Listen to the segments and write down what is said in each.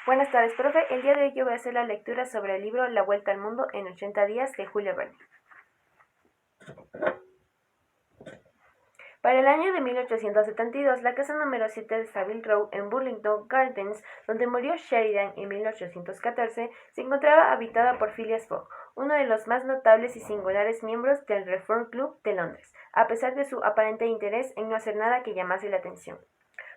Buenas tardes, profe. El día de hoy yo voy a hacer la lectura sobre el libro La Vuelta al Mundo en 80 días de Julio Verne. Para el año de 1872, la casa número 7 de Savile Row en Burlington Gardens, donde murió Sheridan en 1814, se encontraba habitada por Phileas Fogg, uno de los más notables y singulares miembros del Reform Club de Londres, a pesar de su aparente interés en no hacer nada que llamase la atención.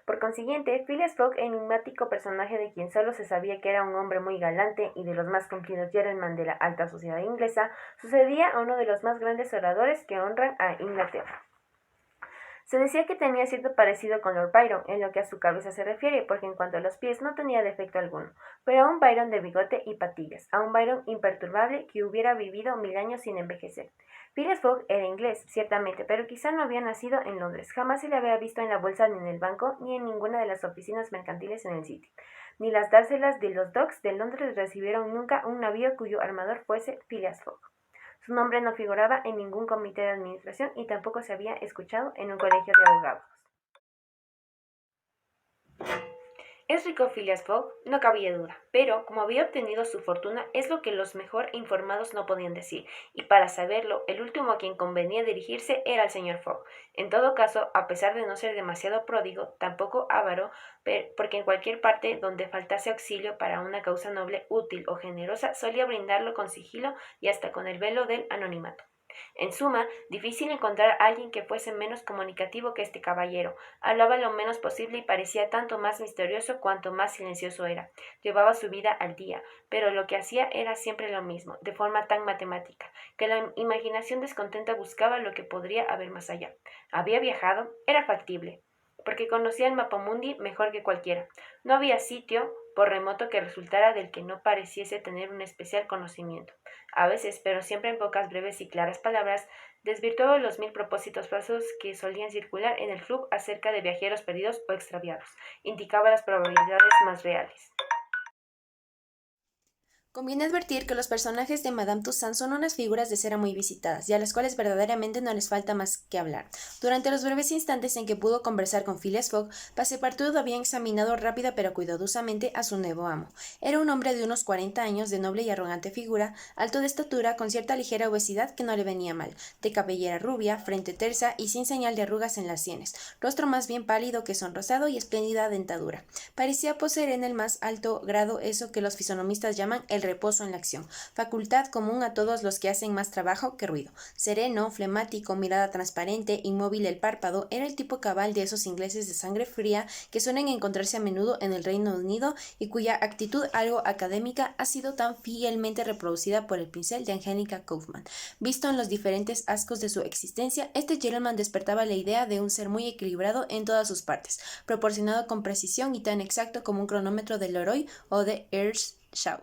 Por consiguiente, Phileas Fogg, enigmático personaje de quien solo se sabía que era un hombre muy galante y de los más cumplidos gentlemen de la alta sociedad inglesa, sucedía a uno de los más grandes oradores que honran a Inglaterra. Se decía que tenía cierto parecido con Lord Byron en lo que a su cabeza se refiere, porque en cuanto a los pies no tenía defecto alguno, pero a un Byron de bigote y patillas, a un Byron imperturbable que hubiera vivido 1000 años sin envejecer. Phileas Fogg era inglés, ciertamente, pero quizá no había nacido en Londres. Jamás se le había visto en la bolsa ni en el banco, ni en ninguna de las oficinas mercantiles en el City. Ni las dárselas de los docks de Londres recibieron nunca un navío cuyo armador fuese Phileas Fogg. Su nombre no figuraba en ningún comité de administración y tampoco se había escuchado en un colegio de abogados. ¿Es rico Phileas Fogg? No cabía duda, pero como había obtenido su fortuna es lo que los mejor informados no podían decir, y para saberlo, el último a quien convenía dirigirse era el señor Fogg. En todo caso, a pesar de no ser demasiado pródigo, tampoco avaro, porque en cualquier parte donde faltase auxilio para una causa noble, útil o generosa, solía brindarlo con sigilo y hasta con el velo del anonimato. En suma, difícil encontrar a alguien que fuese menos comunicativo que este caballero. Hablaba lo menos posible y parecía tanto más misterioso cuanto más silencioso era. Llevaba su vida al día, pero lo que hacía era siempre lo mismo, de forma tan matemática, que la imaginación descontenta buscaba lo que podría haber más allá. Había viajado, era factible, porque conocía el mapamundi mejor que cualquiera. No había sitio, por remoto que resultara, del que no pareciese tener un especial conocimiento. A veces, pero siempre en pocas breves y claras palabras, desvirtuaba los 1000 propósitos falsos que solían circular en el club acerca de viajeros perdidos o extraviados. Indicaba las probabilidades más reales. Conviene advertir que los personajes de Madame Toussaint son unas figuras de cera muy visitadas y a las cuales verdaderamente no les falta más que hablar. Durante los breves instantes en que pudo conversar con Phileas Fogg, Passepartout había examinado rápida pero cuidadosamente a su nuevo amo. Era un hombre de unos 40 años, de noble y arrogante figura, alto de estatura, con cierta ligera obesidad que no le venía mal, de cabellera rubia, frente tersa y sin señal de arrugas en las sienes, rostro más bien pálido que sonrosado y espléndida dentadura. Parecía poseer en el más alto grado eso que los fisonomistas llaman el reposo en la acción, facultad común a todos los que hacen más trabajo que ruido. Sereno, flemático, mirada transparente, inmóvil el párpado, era el tipo cabal de esos ingleses de sangre fría que suelen encontrarse a menudo en el Reino Unido y cuya actitud algo académica ha sido tan fielmente reproducida por el pincel de Angélica Kauffmann. Visto en los diferentes ascos de su existencia, este gentleman despertaba la idea de un ser muy equilibrado en todas sus partes, proporcionado con precisión y tan exacto como un cronómetro de Leroy o de Earnshaw.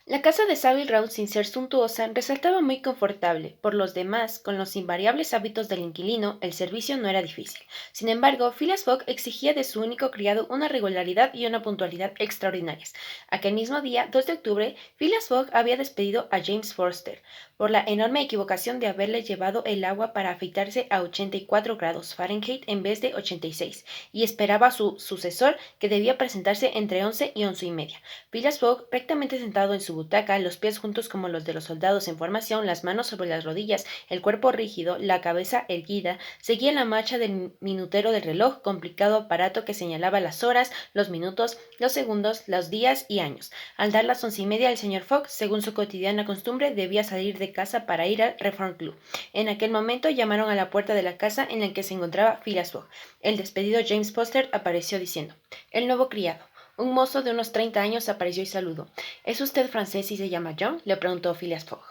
La casa de Savile Row, sin ser suntuosa, resultaba muy confortable. Por los demás, con los invariables hábitos del inquilino, el servicio no era difícil. Sin embargo, Phileas Fogg exigía de su único criado una regularidad y una puntualidad extraordinarias. Aquel mismo día, 2 de octubre, Phileas Fogg había despedido a James Forster por la enorme equivocación de haberle llevado el agua para afeitarse a 84 grados Fahrenheit en vez de 86, y esperaba a su sucesor, que debía presentarse entre 11 y 11:30. Phileas Fogg, rectamente sentado en su butaca, los pies juntos como los de los soldados en formación, las manos sobre las rodillas, el cuerpo rígido, la cabeza erguida, seguía la marcha del minutero del reloj, complicado aparato que señalaba las horas, los minutos, los segundos, los días y años. Al dar las 11:30, el señor Fogg, según su cotidiana costumbre, debía salir de casa para ir al Reform Club. En aquel momento llamaron a la puerta de la casa en la que se encontraba Phileas Fogg. El despedido James Foster apareció diciendo: «El nuevo criado». Un mozo de unos 30 años apareció y saludó. «¿Es usted francés y se llama John?», le preguntó Phileas Fogg.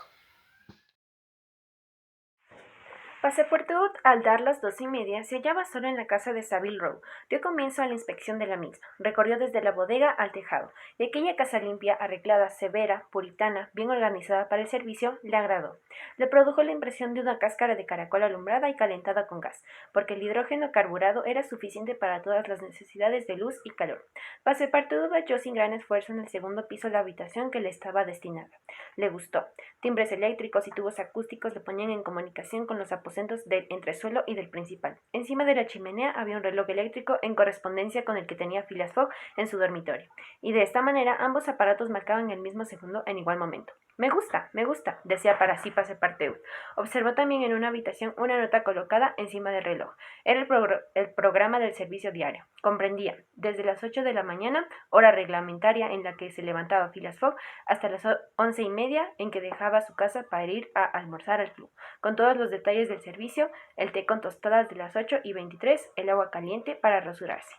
Passepartout, al dar las 2:30, se hallaba solo en la casa de Savile Row. Dio comienzo a la inspección de la misma. Recorrió desde la bodega al tejado, y aquella casa limpia, arreglada, severa, puritana, bien organizada para el servicio, le agradó. Le produjo la impresión de una cáscara de caracol alumbrada y calentada con gas, porque el hidrógeno carburado era suficiente para todas las necesidades de luz y calor. Passepartout halló sin gran esfuerzo en el segundo piso la habitación que le estaba destinada. Le gustó. Timbres eléctricos y tubos acústicos le ponían en comunicación con los aposentos aposentos del entresuelo y del principal. Encima de la chimenea había un reloj eléctrico en correspondencia con el que tenía Phileas Fogg en su dormitorio, y de esta manera ambos aparatos marcaban el mismo segundo en igual momento. Me gusta, decía para sí Passepartout. Observó también en una habitación una nota colocada encima del reloj. Era el programa del servicio diario. Comprendía desde las 8 de la mañana, hora reglamentaria en la que se levantaba Phileas Fogg, hasta las 11:30 en que dejaba su casa para ir a almorzar al club, con todos los detalles del servicio, el té con tostadas de las 8:23, el agua caliente para rasurarse.